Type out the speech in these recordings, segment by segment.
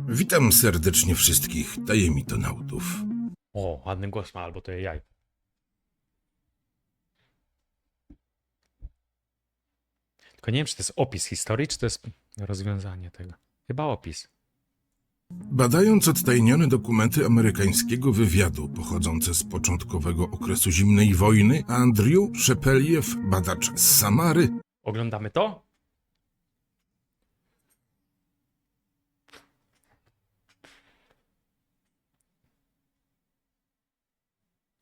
Witam serdecznie wszystkich tajemniconautów. O, ładny głos ma, albo to je jaj. Tylko nie wiem, czy to jest opis historii, czy to jest rozwiązanie tego. Chyba opis. Badając odtajnione dokumenty amerykańskiego wywiadu pochodzące z początkowego okresu zimnej wojny, Andrew Szepeliew, badacz z Samary, Oglądamy to?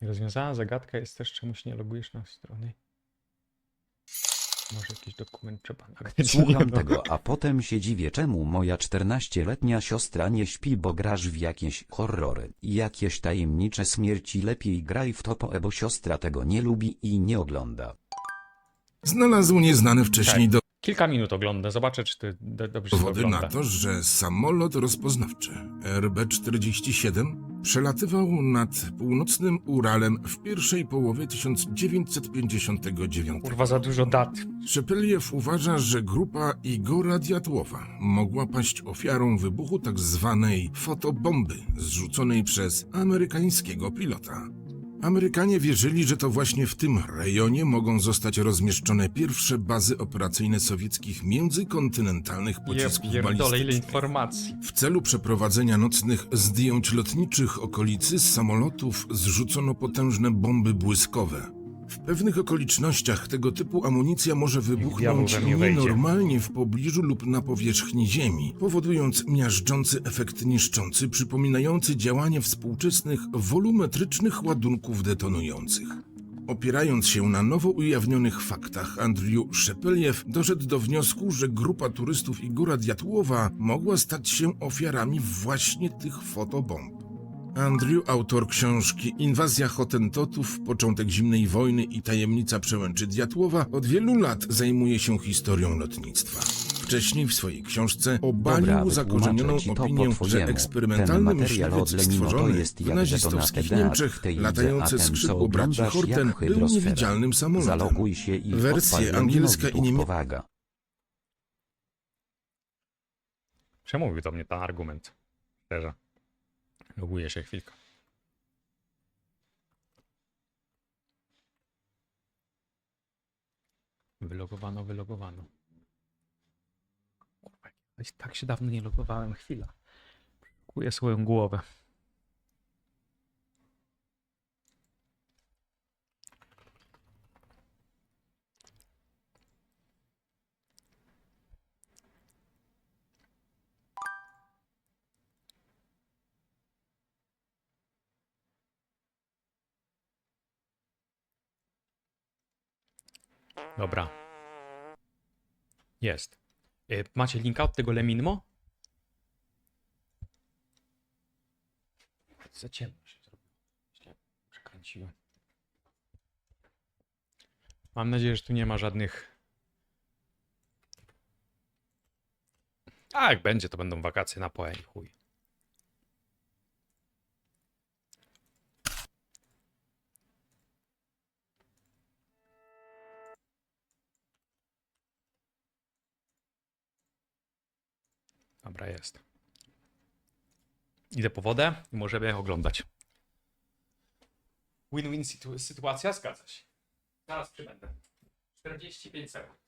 Rozwiązana zagadka jest też, czemuś nie logujesz na strony. Może jakiś dokument trzeba nagrać. Słucham tego, a potem się dziwię, czemu moja 14-letnia siostra nie śpi, bo grasz w jakieś horrory i jakieś tajemnicze śmierci. Lepiej graj w to, bo siostra tego nie lubi i nie ogląda. znalazł nieznane wcześniej Kilka minut oglądam, zobaczę, czy to dobrze się dowody ogląda. na to, że samolot rozpoznawczy RB-47 przelatywał nad północnym Uralem w pierwszej połowie 1959 Kurwa, za dużo dat. Szepeliew uważa, że grupa Igora Diatłowa mogła paść ofiarą wybuchu tzw. fotobomby zrzuconej przez amerykańskiego pilota. Amerykanie wierzyli, że to właśnie w tym rejonie mogą zostać rozmieszczone pierwsze bazy operacyjne sowieckich międzykontynentalnych pocisków Pierdolę, ile balistycznych. informacji. W celu przeprowadzenia nocnych zdjęć lotniczych okolicy z samolotów zrzucono potężne bomby błyskowe. W pewnych okolicznościach tego typu amunicja może wybuchnąć we mnie wejdzie. nienormalnie w pobliżu lub na powierzchni Ziemi, powodując miażdżący efekt niszczący przypominający działanie współczesnych wolumetrycznych ładunków detonujących. Opierając się na nowo ujawnionych faktach, Andrew Szepeliew doszedł do wniosku, że grupa turystów Igora Diatłowa mogła stać się ofiarami właśnie tych fotobomb. Andrew, autor książki Inwazja Hotentotów, Początek zimnej wojny i tajemnica Przełęczy Diatłowa, od wielu lat zajmuje się historią lotnictwa. Wcześniej w swojej książce obalił zakorzenioną opinię, że eksperymentalny myśliwiec stworzony w nazistowskich Niemczech, latający skrzypło braci Horten, był niewidzialnym samolotem. Zaloguj się i Wersje angielska i niemiecka. powaga. Przemówił do mnie ten argument. Szczerze. Loguję się chwilkę. Wylogowano. Kurwa, tak się dawno nie logowałem. Chwila. Kuję swoją głowę. Dobra. Jest. Macie linka od tego Leminmo? Za ciemno się zrobiło. Przekręciłem. Mam nadzieję, że tu nie ma żadnych... A jak będzie, to będą wakacje na poeń, chuj. Dobra, jest. Idę po wodę i możemy oglądać. Win-win sytuacja, zgadza się. Zaraz przybędę. 45 sekund.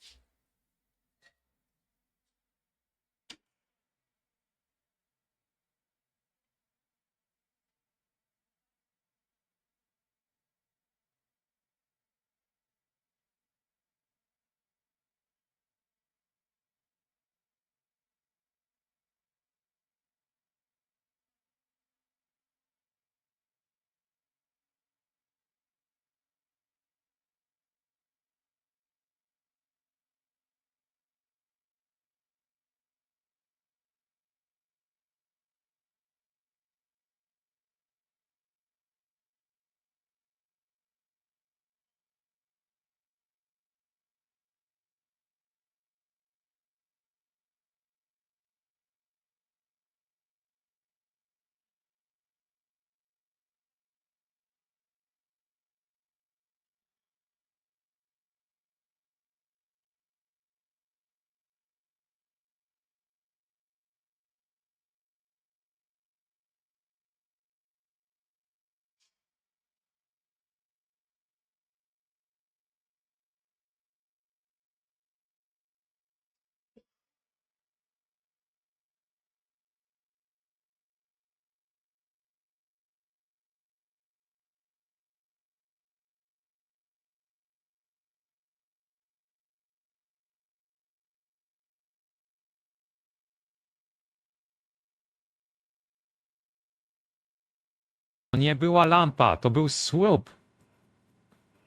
nie była lampa, to był słup.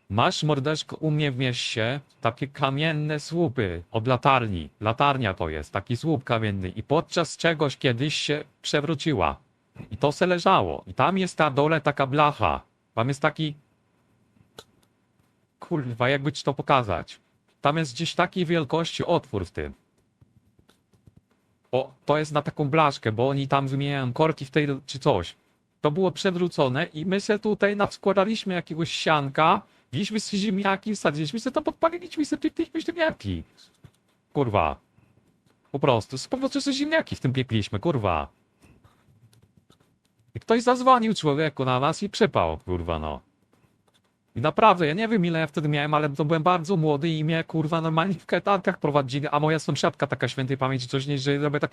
Masz, mordeczko, u mnie w mieście takie kamienne słupy od latarni. Latarnia to jest, taki słup kamienny. I podczas czegoś kiedyś się przewróciła. I to se leżało. I tam jest na dole taka blacha. Tam jest taki... Kurwa, jakby ci to pokazać. Tam jest gdzieś takiej wielkości otwór w tym. O, to jest na taką blaszkę, bo oni tam wymieniają korki w tej, czy coś. To było przewrócone i my se tutaj składaliśmy jakiegoś sianka, wzięliśmy sobie ziemniaki, wsadziliśmy se to, podpaliliśmy se piekliśmy ziemniaki. Kurwa. Po prostu, z powodu że ziemniaki w tym piekliśmy, kurwa. I ktoś zadzwonił człowieku na nas i przypał, kurwa no. I naprawdę, ja nie wiem ile ja wtedy miałem, ale to byłem bardzo młody i mnie kurwa normalnie w kajdankach prowadzili, a moja sąsiadka taka świętej pamięci coś nie, że robię tak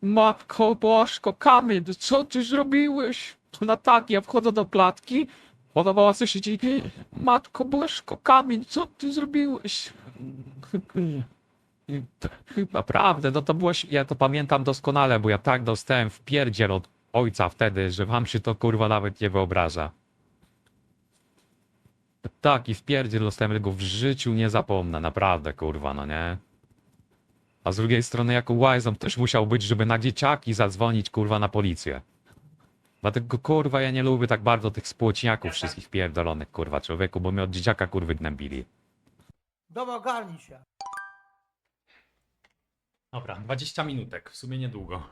Matko Bożko, Kamil, co ty zrobiłeś? Na tak, ja wchodzę do klatki, podobała się siedzi, Matko Bożko, Kamil, co ty zrobiłeś? I naprawdę, no to było, ja to pamiętam doskonale, bo ja tak dostałem wpierdziel od ojca wtedy, że wam się to kurwa nawet nie wyobraża. Taki wpierdziel dostałem, tego w życiu nie zapomnę, naprawdę, kurwa, no nie? A z drugiej strony, jako łajzą też musiał być, żeby na dzieciaki zadzwonić, kurwa, na policję. Dlatego, kurwa, ja nie lubię tak bardzo tych społeczniaków wszystkich pierdolonych, kurwa, człowieku, bo mnie od dzieciaka, kurwy, gnębili. Dobra, ogarnij się. Dobra, 20 minutek, w sumie niedługo.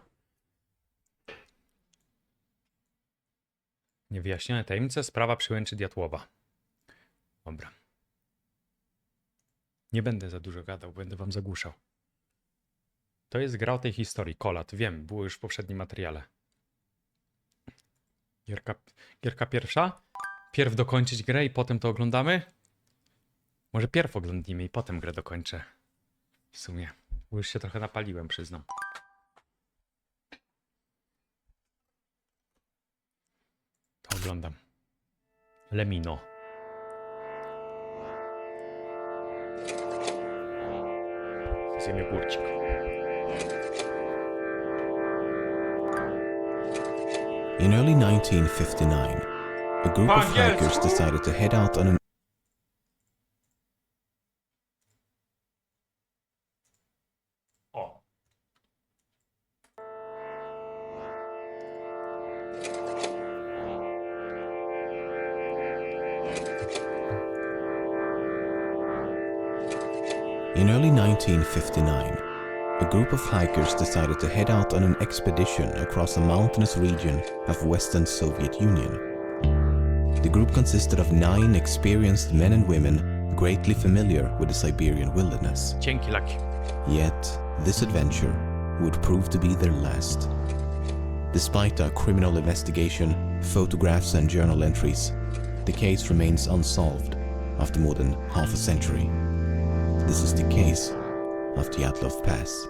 Niewyjaśnione tajemnice, sprawa Przełęczy Diatłowa. Dobra. Nie będę za dużo gadał, będę wam zagłuszał. To jest gra o tej historii. Kolat, wiem, było już w poprzednim materiale. Gierka pierwsza? Pierw dokończyć grę i potem to oglądamy? Może pierw oglądnijmy i potem grę dokończę. W sumie, bo już się trochę napaliłem, przyznam. To oglądam. Lemino. Zjemy burcik. In early 1959, a group of hikers decided to head out on an O. In early 1959, a group of hikers decided to head out on an expedition across a mountainous region of Western Soviet Union. The group consisted of 9 experienced men and women greatly familiar with the Siberian wilderness. Dzięki, Laki. Yet, this adventure would prove to be their last. Despite a criminal investigation, photographs and journal entries, the case remains unsolved after more than half a century. This is the case of Dyatlov Pass.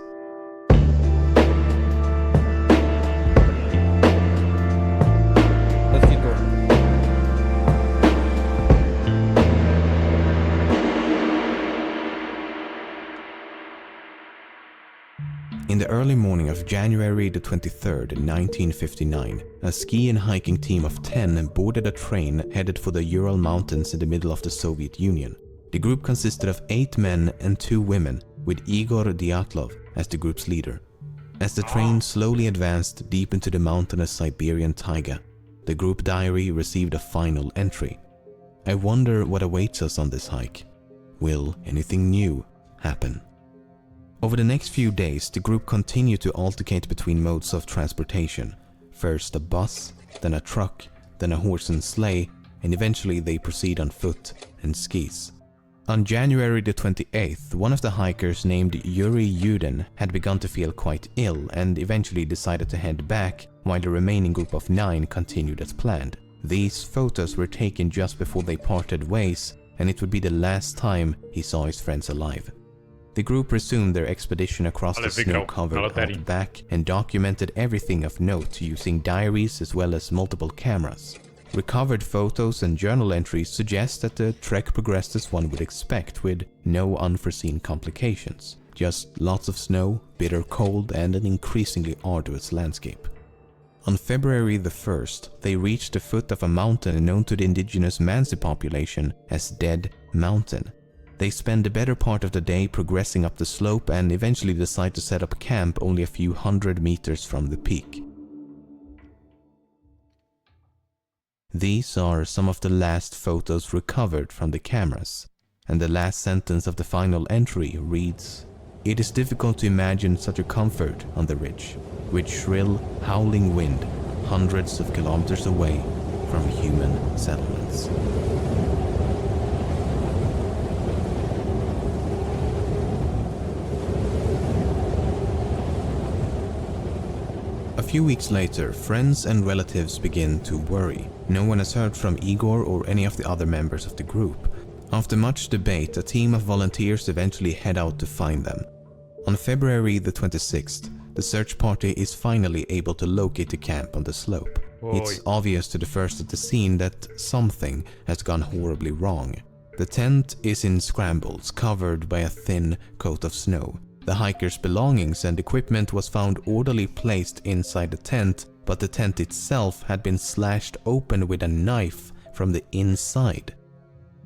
In the early morning of January the 23rd, 1959, a ski and hiking team of 10 boarded a train headed for the Ural Mountains in the middle of the Soviet Union. The group consisted of 8 men and 2 women, with Igor Dyatlov as the group's leader. As the train slowly advanced deep into the mountainous Siberian taiga, the group diary received a final entry. I wonder what awaits us on this hike. Will anything new happen? Over the next few days, the group continued to alternate between modes of transportation. First a bus, then a truck, then a horse and sleigh, and eventually they proceed on foot and skis. On January the 28th, one of the hikers named Yuri Yudin had begun to feel quite ill and eventually decided to head back, while the remaining group of 9 continued as planned. These photos were taken just before they parted ways, and it would be the last time he saw his friends alive. The group resumed their expedition across the snow-covered outback and documented everything of note using diaries as well as multiple cameras. Recovered photos and journal entries suggest that the trek progressed as one would expect, with no unforeseen complications. Just lots of snow, bitter cold, and an increasingly arduous landscape. On February the 1st, they reached the foot of a mountain known to the indigenous Mansi population as Dead Mountain. They spend the better part of the day progressing up the slope and eventually decide to set up camp only a few hundred meters from the peak. These are some of the last photos recovered from the cameras, and the last sentence of the final entry reads, "It is difficult to imagine such a comfort on the ridge, with shrill, howling wind hundreds of kilometers away from human settlements." A few weeks later, friends and relatives begin to worry. No one has heard from Igor or any of the other members of the group. After much debate, a team of volunteers eventually head out to find them. On February the 26th, the search party is finally able to locate the camp on the slope. It's obvious to the first at the scene that something has gone horribly wrong. The tent is in scrambles, covered by a thin coat of snow. The hikers' belongings and equipment was found orderly placed inside the tent, but the tent itself had been slashed open with a knife from the inside.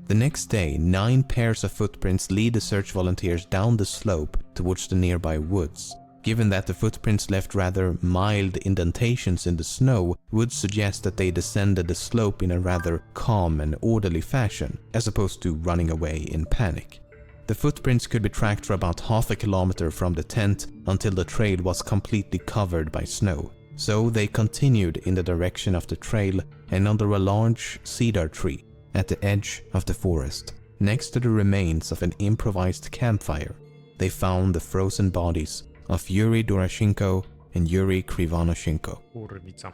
The next day, 9 pairs of footprints lead the search volunteers down the slope towards the nearby woods. Given that the footprints left rather mild indentations in the snow, would suggest that they descended the slope in a rather calm and orderly fashion, as opposed to running away in panic. The footprints could be tracked for about half a kilometer from the tent until the trail was completely covered by snow. So they continued in the direction of the trail and under a large cedar tree at the edge of the forest, next to the remains of an improvised campfire, they found the frozen bodies of Yuri Doroshenko and Yuri Krivonoshenko. Kurwica.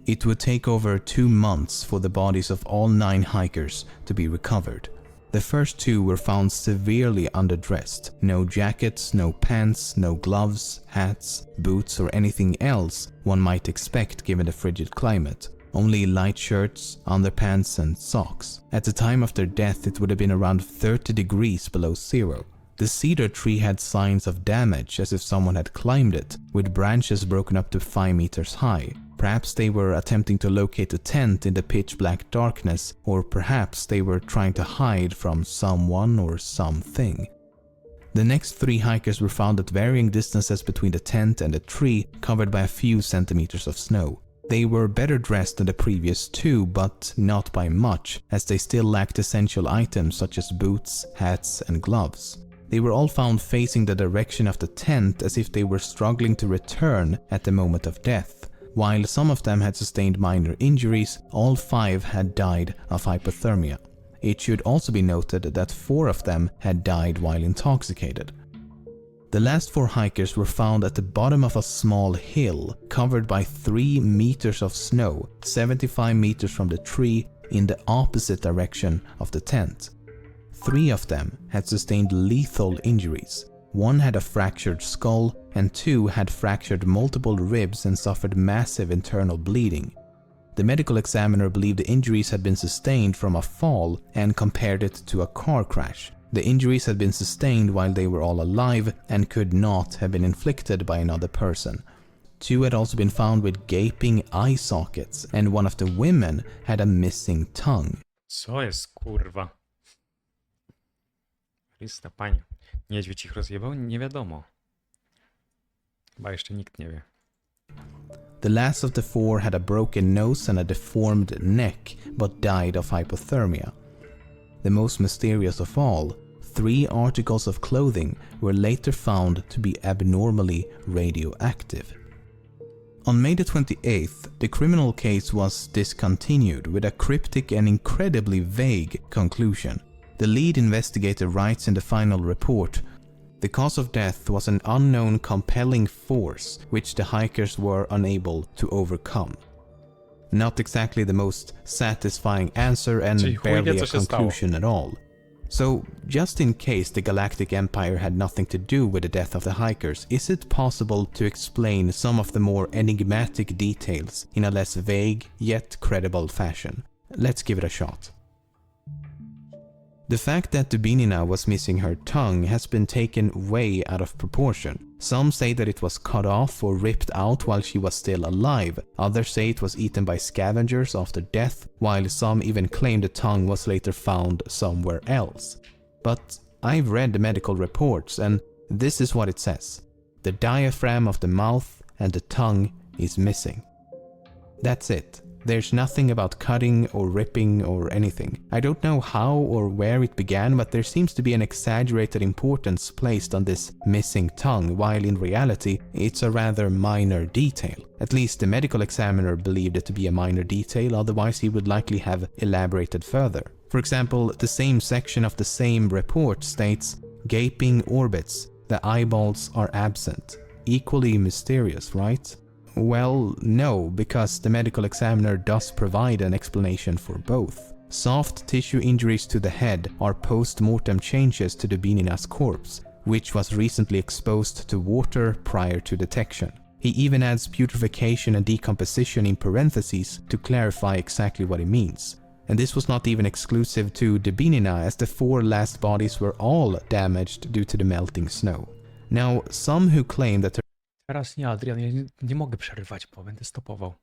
It would take over 2 months for the bodies of all 9 hikers to be recovered. The first 2 were found severely underdressed. No jackets, no pants, no gloves, hats, boots or anything else one might expect given the frigid climate. Only light shirts, underpants and socks. At the time of their death it would have been around 30 degrees below zero. The cedar tree had signs of damage as if someone had climbed it, with branches broken up to 5 meters high. Perhaps they were attempting to locate a tent in the pitch black darkness, or perhaps they were trying to hide from someone or something. The next 3 hikers were found at varying distances between the tent and the tree, covered by a few centimeters of snow. They were better dressed than the previous 2, but not by much, as they still lacked essential items such as boots, hats and gloves. They were all found facing the direction of the tent as if they were struggling to return at the moment of death. While some of them had sustained minor injuries, all 5 had died of hypothermia. It should also be noted that 4 of them had died while intoxicated. The last 4 hikers were found at the bottom of a small hill, covered by 3 meters of snow, 75 meters from the tree, in the opposite direction of the tent. 3 of them had sustained lethal injuries. 1 had a fractured skull, and 2 had fractured multiple ribs and suffered massive internal bleeding. The medical examiner believed the injuries had been sustained from a fall and compared it to a car crash. The injuries had been sustained while they were all alive and could not have been inflicted by another person. 2 had also been found with gaping eye sockets, and 1 of the women had a missing tongue. Co jest, kurwa? Chryste Panie. Niedźwiedź ich rozjebał? Nie wiadomo. Chyba jeszcze nikt nie wie. The last of the 4 had a broken nose and a deformed neck, but died of hypothermia. The most mysterious of all, 3 articles of clothing were later found to be abnormally radioactive. On May the 28th, the criminal case was discontinued with a cryptic and incredibly vague conclusion. The lead investigator writes in the final report, "The cause of death was an unknown compelling force which the hikers were unable to overcome." Not exactly the most satisfying answer and Czyli chuj wie, barely co a się stało. conclusion at all. So, just in case the Galactic Empire had nothing to do with the death of the hikers, is it possible to explain some of the more enigmatic details in a less vague yet credible fashion? Let's give it a shot. The fact that Dubinina was missing her tongue has been taken way out of proportion. Some say that it was cut off or ripped out while she was still alive. Others say it was eaten by scavengers after death, while some even claim the tongue was later found somewhere else. But I've read the medical reports and this is what it says. The diaphragm of the mouth and the tongue is missing. That's it. There's nothing about cutting or ripping or anything. I don't know how or where it began, but there seems to be an exaggerated importance placed on this missing tongue, while in reality it's a rather minor detail. At least the medical examiner believed it to be a minor detail, otherwise he would likely have elaborated further. For example, the same section of the same report states, "Gaping orbits, the eyeballs are absent." Equally mysterious, right? Well, no, because the medical examiner does provide an explanation for both. Soft tissue injuries to the head are post-mortem changes to Dubinina's corpse, which was recently exposed to water prior to detection. He even adds putrefaction and decomposition in parentheses to clarify exactly what he means. And this was not even exclusive to Dubinina, as the 4 last bodies were all damaged due to the melting snow. Now, some who claim that Teraz nie, Adrian, ja nie mogę przerywać, bo będę stopował.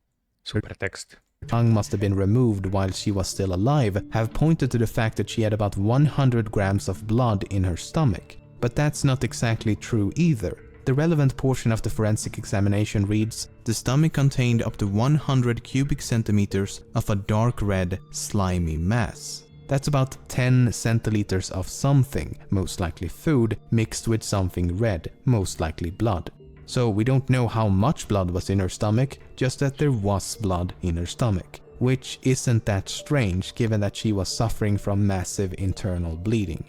Super tekst. tongue must have been removed while she was still alive have pointed to the fact that she had about 100 grams of blood in her stomach. But that's not exactly true either. The relevant portion of the forensic examination reads, "The stomach contained up to 100 cubic centimeters of a dark red, slimy mass." That's about 10 centiliters of something, most likely food, mixed with something red, most likely blood. So we don't know how much blood was in her stomach, just that there was blood in her stomach. Which isn't that strange given that she was suffering from massive internal bleeding.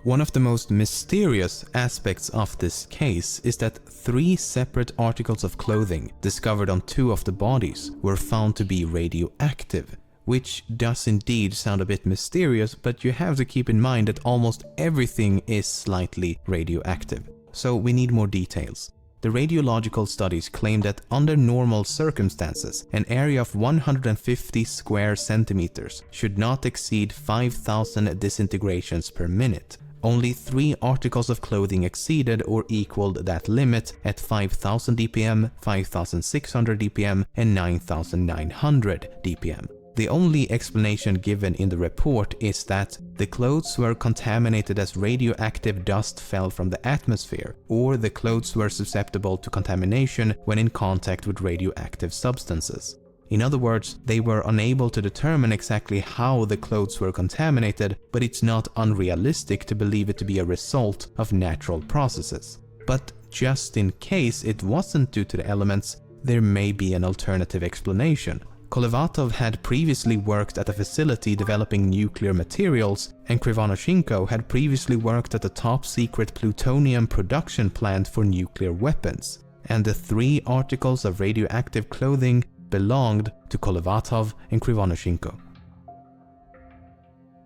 One of the most mysterious aspects of this case is that 3 separate articles of clothing discovered on 2 of the bodies were found to be radioactive, which does indeed sound a bit mysterious, but you have to keep in mind that almost everything is slightly radioactive. So we need more details. The radiological studies claim that under normal circumstances, an area of 150 square centimeters should not exceed 5,000 disintegrations per minute. Only 3 articles of clothing exceeded or equaled that limit at 5,000 dpm, 5,600 dpm, and 9,900 dpm. The only explanation given in the report is that the clothes were contaminated as radioactive dust fell from the atmosphere, or the clothes were susceptible to contamination when in contact with radioactive substances. In other words, they were unable to determine exactly how the clothes were contaminated, but it's not unrealistic to believe it to be a result of natural processes. But just in case it wasn't due to the elements, there may be an alternative explanation. Kolevatov had previously worked at a facility developing nuclear materials, and Krivonoshenko had previously worked at a top-secret plutonium production plant for nuclear weapons, and the 3 articles of radioactive clothing belonged to Kolevatov and Krivonoshenko.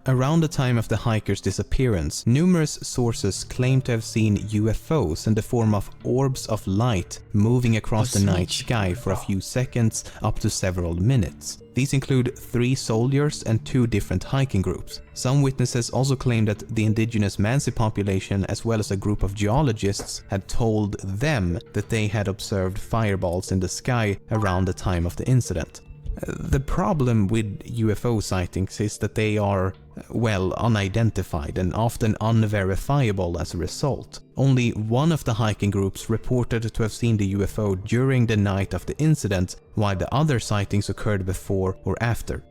Around the time of the hiker's disappearance, numerous sources claim to have seen UFOs in the form of orbs of light moving across the night sky for a few seconds up to several minutes. These include 3 soldiers and 2 different hiking groups. Some witnesses also claim that the indigenous Mansi population as well as a group of geologists had told them that they had observed fireballs in the sky around the time of the incident. The problem with UFO sightings is that they are, well, unidentified and often unverifiable as a result. Only one of the hiking groups reported to have seen the UFO during the night of the incident, while the other sightings occurred before or after.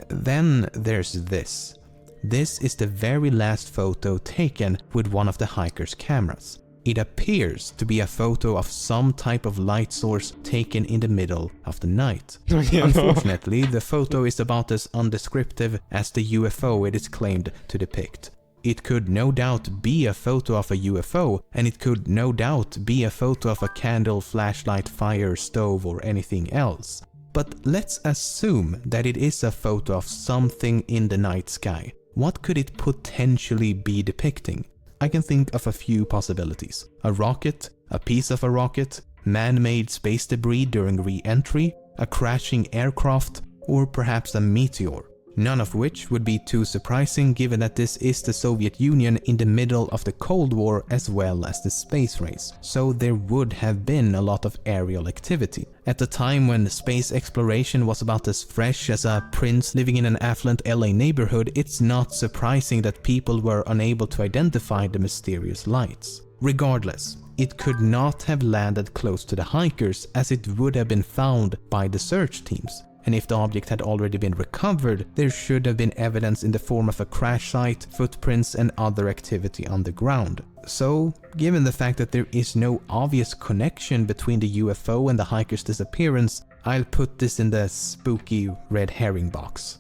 Then there's this. This is the very last photo taken with one of the hiker's cameras. It appears to be a photo of some type of light source taken in the middle of the night. Unfortunately, the photo is about as undescriptive as the UFO it is claimed to depict. It could no doubt be a photo of a UFO, and it could no doubt be a photo of a candle, flashlight, fire, stove, or anything else. But let's assume that it is a photo of something in the night sky. What could it potentially be depicting? I can think of a few possibilities. A rocket, a piece of a rocket, man-made space debris during re-entry, a crashing aircraft, or perhaps a meteor. None of which would be too surprising given that this is the Soviet Union in the middle of the Cold War as well as the space race, so there would have been a lot of aerial activity. At the time when space exploration was about as fresh as a prince living in an affluent LA neighborhood, it's not surprising that people were unable to identify the mysterious lights. Regardless, it could not have landed close to the hikers as it would have been found by the search teams. And if the object had already been recovered, there should have been evidence in the form of a crash site, footprints and other activity on the ground. So, given the fact that there is no obvious connection between the UFO and the hiker's disappearance, I'll put this in the spooky red herring box.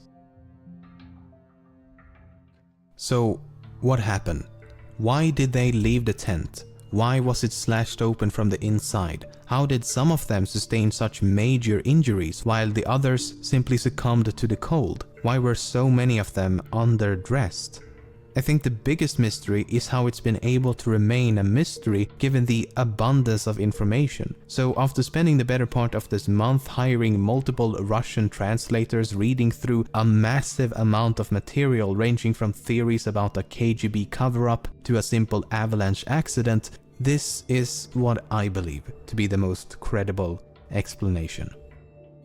So, what happened? Why did they leave the tent? Why was it slashed open from the inside? How did some of them sustain such major injuries while the others simply succumbed to the cold? Why were so many of them underdressed? I think the biggest mystery is how it's been able to remain a mystery given the abundance of information. So after spending the better part of this month hiring multiple Russian translators reading through a massive amount of material ranging from theories about a KGB cover-up to a simple avalanche accident, this is what I believe to be the most credible explanation.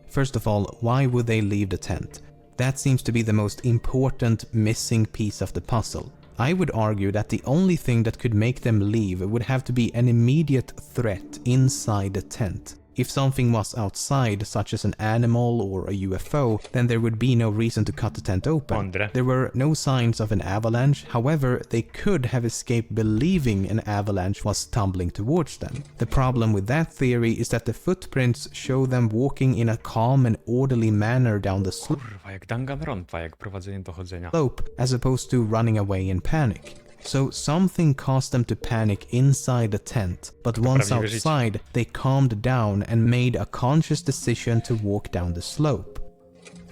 First of all, why would they leave the tent? That seems to be the most important missing piece of the puzzle. I would argue that the only thing that could make them leave would have to be an immediate threat inside the tent. If something was outside, such as an animal or a UFO, then there would be no reason to cut the tent open. There were no signs of an avalanche, however, they could have escaped believing an avalanche was tumbling towards them. The problem with that theory is that the footprints show them walking in a calm and orderly manner down the slope, Jak Danganronpa, jak prowadzenie dochodzenia. as opposed to running away in panic. So something caused them to panic inside the tent, but once outside, they calmed down and made a conscious decision to walk down the slope.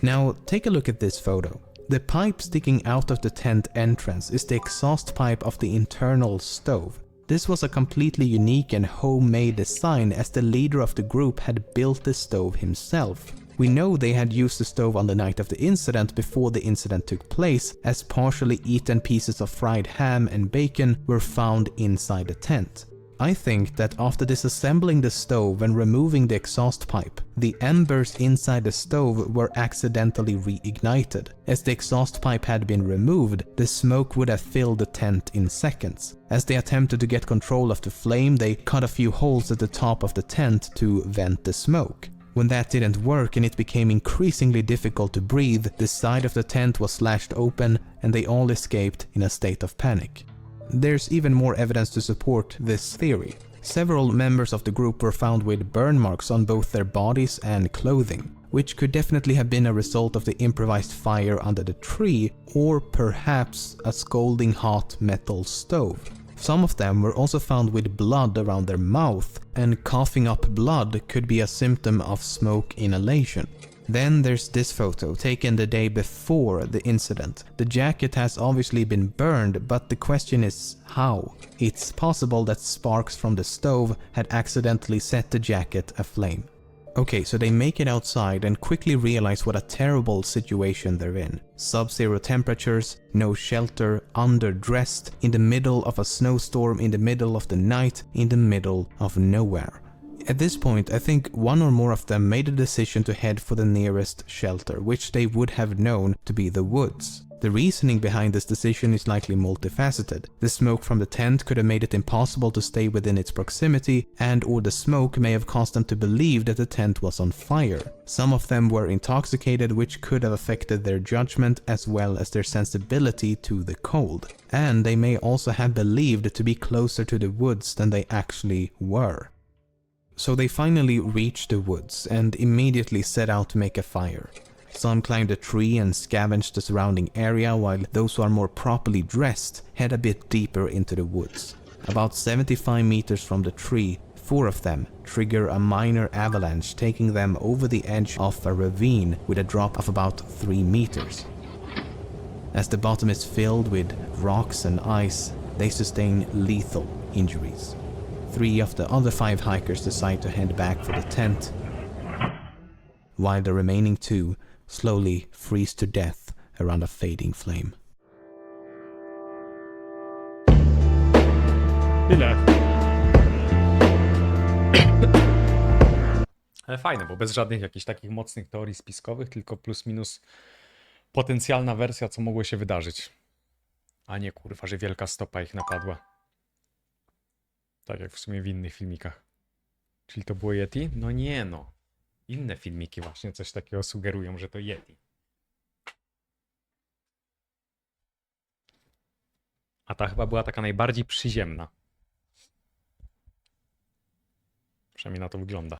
Now, take a look at this photo. The pipe sticking out of the tent entrance is the exhaust pipe of the internal stove. This was a completely unique and homemade design as the leader of the group had built the stove himself. We know they had used the stove on the night of the incident before the incident took place, as partially eaten pieces of fried ham and bacon were found inside the tent. I think that after disassembling the stove and removing the exhaust pipe, the embers inside the stove were accidentally reignited. As the exhaust pipe had been removed, the smoke would have filled the tent in seconds. As they attempted to get control of the flame, they cut a few holes at the top of the tent to vent the smoke. When that didn't work and it became increasingly difficult to breathe, the side of the tent was slashed open and they all escaped in a state of panic. There's even more evidence to support this theory. Several members of the group were found with burn marks on both their bodies and clothing, which could definitely have been a result of the improvised fire under the tree or perhaps a scalding hot metal stove. Some of them were also found with blood around their mouth, and coughing up blood could be a symptom of smoke inhalation. Then there's this photo taken the day before the incident. The jacket has obviously been burned, but the question is how? It's possible that sparks from the stove had accidentally set the jacket aflame. Okay, so they make it outside and quickly realize what a terrible situation they're in. Sub-zero temperatures, no shelter, underdressed, in the middle of a snowstorm, in the middle of the night, in the middle of nowhere. At this point, I think one or more of them made a decision to head for the nearest shelter, which they would have known to be the woods. The reasoning behind this decision is likely multifaceted. The smoke from the tent could have made it impossible to stay within its proximity, and/or the smoke may have caused them to believe that the tent was on fire. Some of them were intoxicated, which could have affected their judgment as well as their sensibility to the cold. And they may also have believed to be closer to the woods than they actually were. So they finally reached the woods and immediately set out to make a fire. Some climbed a tree and scavenged the surrounding area, while those who are more properly dressed head a bit deeper into the woods. About 75 meters from the tree, 4 of them trigger a minor avalanche, taking them over the edge of a ravine with a drop of about 3 meters. As the bottom is filled with rocks and ice, they sustain lethal injuries. 3 of the other 5 hikers decide to head back for the tent, while the remaining 2 slowly freeze to death around a fading flame. Tyle. Ale fajne, bo bez żadnych jakichś takich mocnych teorii spiskowych, tylko plus minus potencjalna wersja, co mogło się wydarzyć. A nie kurwa, że wielka stopa ich napadła. Tak jak w sumie w innych filmikach. Czyli to było Yeti? No nie no. Inne filmiki właśnie coś takiego sugerują, że to Yeti. A ta chyba była taka najbardziej przyziemna. Przynajmniej na to wygląda.